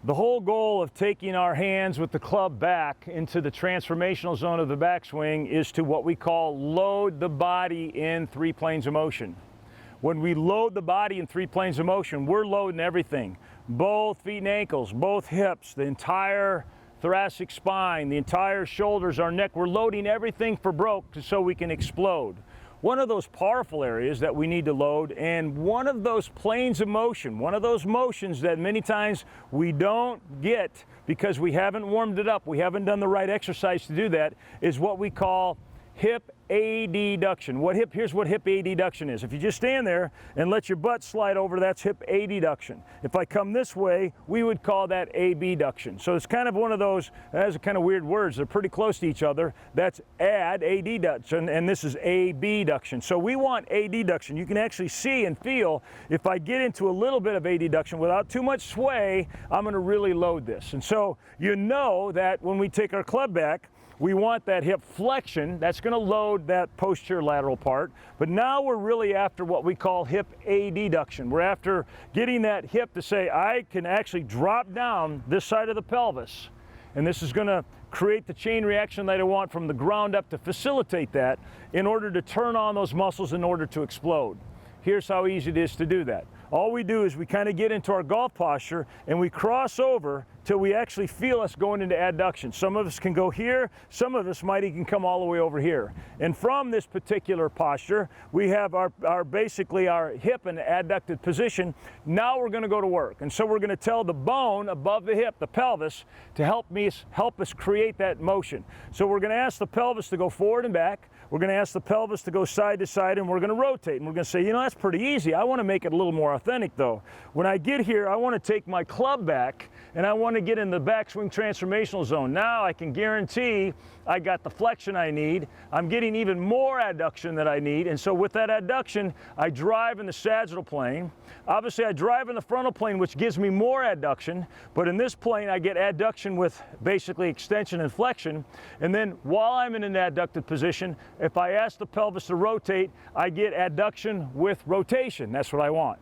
The whole goal of taking our hands with the club back into the transformational zone of the backswing is to what we call load the body in 3 planes of motion. When we load the body in 3 planes of motion, we're loading everything. Both feet and ankles, both hips, the entire thoracic spine, the entire shoulders, our neck. We're loading everything for broke so we can explode. One of those powerful areas that we need to load, and one of those planes of motion, one of those motions that many times we don't get because we haven't warmed it up, we haven't done the right exercise to do that, is what we call hip adduction. Here's what hip adduction is. If you just stand there and let your butt slide over, that's hip adduction. If I come this way, we would call that abduction. So it's kind of one of those, that's kind of weird words. They're pretty close to each other. That's adduction, and this is abduction. So we want adduction. You can actually see and feel if I get into a little bit of adduction without too much sway, I'm going to really load this. And so you know that when we take our club back, we want that hip flexion. That's going to load that posterior lateral part. But now we're really after what we call hip adduction. We're after getting that hip to say, I can actually drop down this side of the pelvis. And this is going to create the chain reaction that I want from the ground up to facilitate that in order to turn on those muscles in order to explode. Here's how easy it is to do that. All we do is we kind of get into our golf posture and we cross over till we actually feel us going into adduction. Some of us can go here, some of us might even come all the way over here. And from this particular posture, we have basically our hip in adducted position. Now we're going to go to work. And so we're going to tell the bone above the hip, the pelvis, to help us create that motion. So we're going to ask the pelvis to go forward and back. We're going to ask the pelvis to go side to side, and we're going to rotate. And we're going to say, you know, that's pretty easy. I want to make it a little more authentic, though. When I get here, I want to take my club back, and I want to get in the backswing transformational zone. Now I can guarantee I got the flexion I need. I'm getting even more adduction that I need. And so with that adduction, I drive in the sagittal plane. Obviously, I drive in the frontal plane, which gives me more adduction. But in this plane, I get adduction with basically extension and flexion. And then while I'm in an adducted position, if I ask the pelvis to rotate, I get adduction with rotation. That's what I want.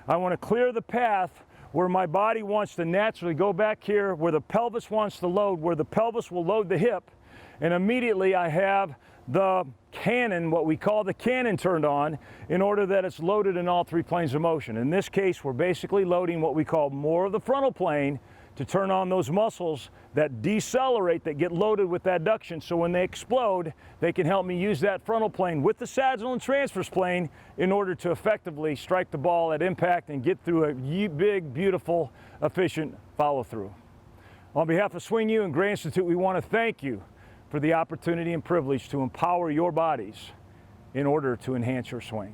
I want to clear the path where my body wants to naturally go back here, where the pelvis wants to load, where the pelvis will load the hip, and immediately I have the cannon, what we call the cannon, turned on in order that it's loaded in all 3 planes of motion. In this case, we're basically loading what we call more of the frontal plane to turn on those muscles that decelerate, that get loaded with adduction, so when they explode, they can help me use that frontal plane with the sagittal and transverse plane in order to effectively strike the ball at impact and get through a big, beautiful, efficient follow-through. On behalf of SwingU and Gray Institute, we want to thank you for the opportunity and privilege to empower your bodies in order to enhance your swing.